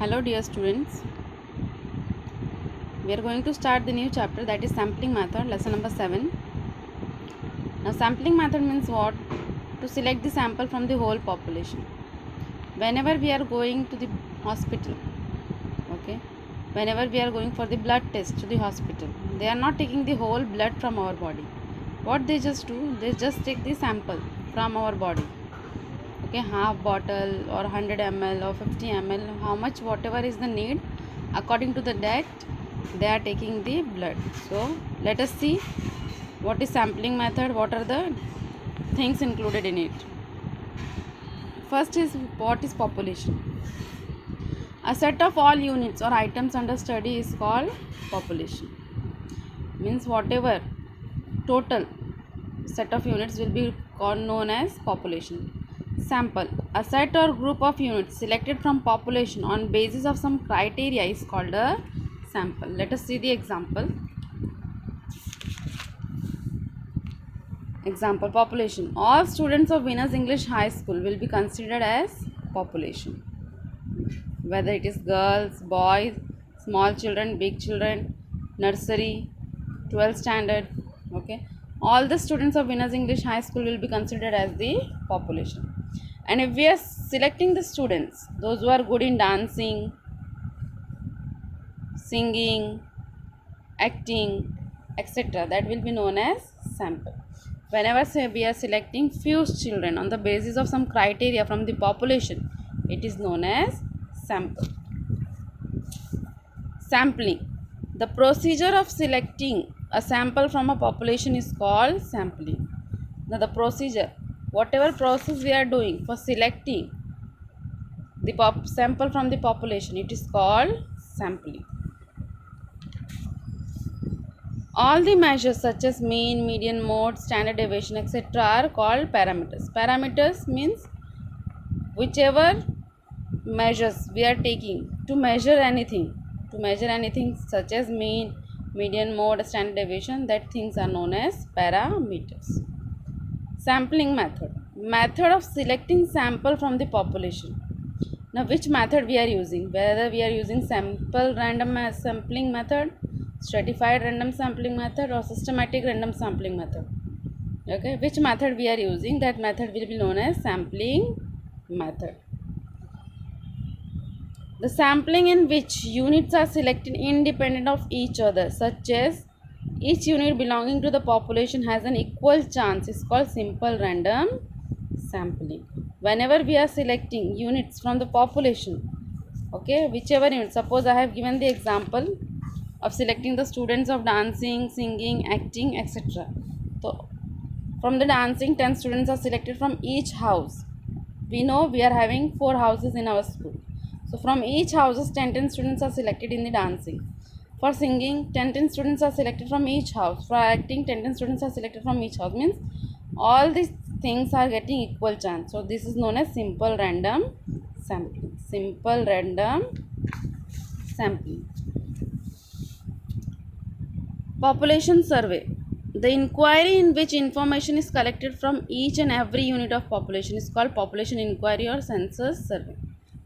Hello dear students, we are going to start the new chapter, that is sampling method, lesson number 7. Now sampling method means what? To select the sample from the whole population. Whenever we are going to the hospital, okay, whenever we are going for the blood test to the hospital, they are not taking the whole blood from our body. What they just do, they just take the sample from our body. Okay, half bottle or 100 ml or 50 ml, how much whatever is the need, according to the that they are taking the blood. So let us see what is sampling method, what are the things included in it. First is, what is population? A set of all units or items under study is called population. Means whatever total set of units will be called known as population. Sample, a set or group of units selected from population on basis of some criteria is called a sample. Let us see the example. Example, population. All students of Venus English High School will be considered as population. Whether it is girls, boys, small children, big children, nursery, 12th standard, okay. All the students of Venus English High School will be considered as the population. And if we are selecting the students, those who are good in dancing, singing, acting, etc., that will be known as sample. Whenever we are selecting few children on the basis of some criteria from the population, it is known as sample. Sampling. The procedure of selecting a sample from a population is called sampling. Now the procedure, whatever process we are doing for selecting the sample from the population, it is called sampling. All the measures such as mean, median, mode, standard deviation, etc. are called parameters. Parameters means whichever measures we are taking to measure anything such as mean, median, mode, standard deviation, that things are known as parameters. Sampling method. Method of selecting sample from the population. Now which method we are using? Whether we are using sample random sampling method, stratified random sampling method, or systematic random sampling method. Okay, which method we are using, that method will be known as sampling method. The sampling in which units are selected independent of each other, such as each unit belonging to the population has an equal chance, is called simple random sampling. Whenever we are selecting units from the population, okay, whichever unit, suppose I have given the example of selecting the students of dancing, singing, acting, etc. So from the dancing, 10 students are selected from each house. We know we are having 4 houses in our school. So from each houses, 10 students are selected in the dancing. For singing, 10 students are selected from each house. For acting, 10 students are selected from each house. Means all these things are getting equal chance. So this is known as simple random sampling. Simple random sampling. Population survey. The inquiry in which information is collected from each and every unit of population is called population inquiry or census survey.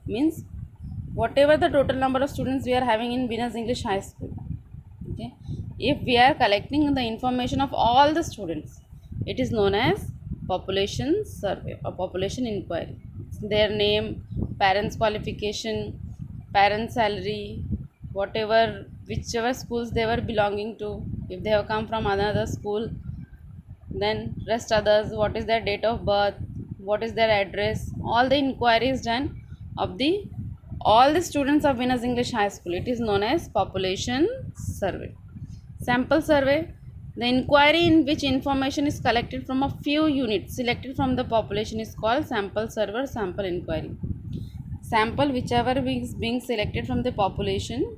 Means whatever the total number of students we are having in Venus English High School, okay, if we are collecting the information of all the students, it is known as population survey or population inquiry. Their name, parents qualification, parents salary, whatever, whichever schools they were belonging to, if they have come from another school, then rest others, what is their date of birth, what is their address, all the inquiries done of the all the students of Venus English High School. It is known as population survey. Sample survey. The inquiry in which information is collected from a few units selected from the population is called sample survey or sample inquiry. Sample, whichever is being selected from the population,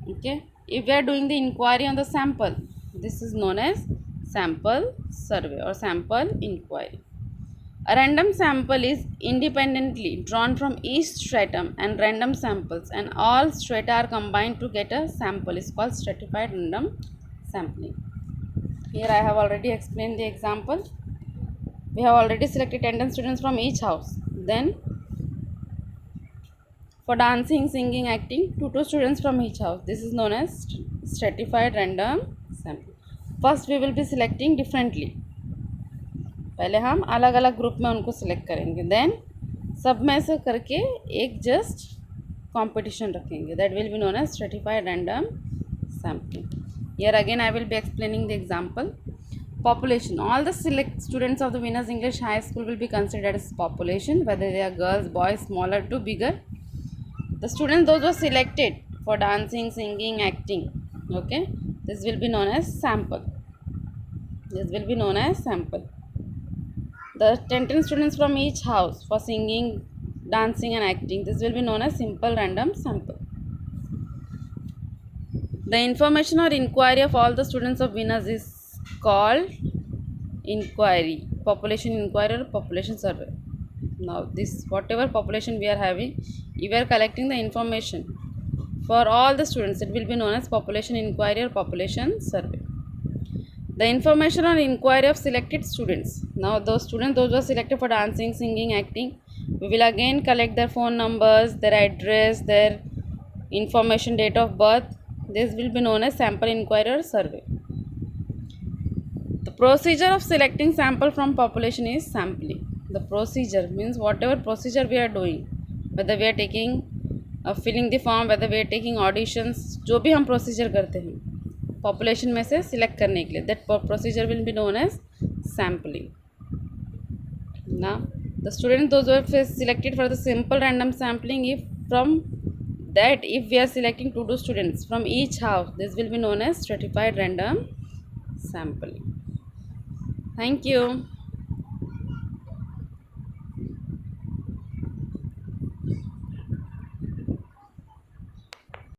okay, if we are doing the inquiry on the sample, this is known as sample survey or sample inquiry. A random sample is independently drawn from each stratum and random samples, and all strata are combined to get a sample, is called stratified random sampling. Here I have already explained the example. We have already selected 10 students from each house. Then for dancing, singing, acting, two students from each house. This is known as stratified random sample. First we will be selecting differently. पहले हम अलग अलग group में उनको select करेंगे, then सब में से करके एक जस्ट कंपटीशन रखेंगे. That will be known as stratified random sampling. Here again I will be explaining the example. Population. All the select students of the Venus English High School will be considered as population, whether they are girls, boys, smaller to bigger. The students those were selected for dancing, singing, acting. Okay, this will be known as sample. This will be known as sample. The 10 students from each house for singing, dancing and acting. This will be known as simple random sample. The information or inquiry of all the students of Venus is called inquiry, population inquiry or population survey. Now this whatever population we are having, if we are collecting the information for all the students, it will be known as population inquiry or population survey. The information or inquiry of selected students. Now those students those who are selected for dancing, singing, acting, we will again collect their phone numbers, their address, their information, date of birth. This will be known as sample inquiry or survey. The procedure of selecting sample from population is sampling. The procedure means whatever procedure we are doing, whether we are taking filling the form, whether we are taking auditions, जो भी हम procedure करते हैं population में से select करने के लिए, that procedure will be known as sampling. Now the students those who are selected for the simple random sampling, if we are selecting two students from each house, this will be known as stratified random sampling. Thank you.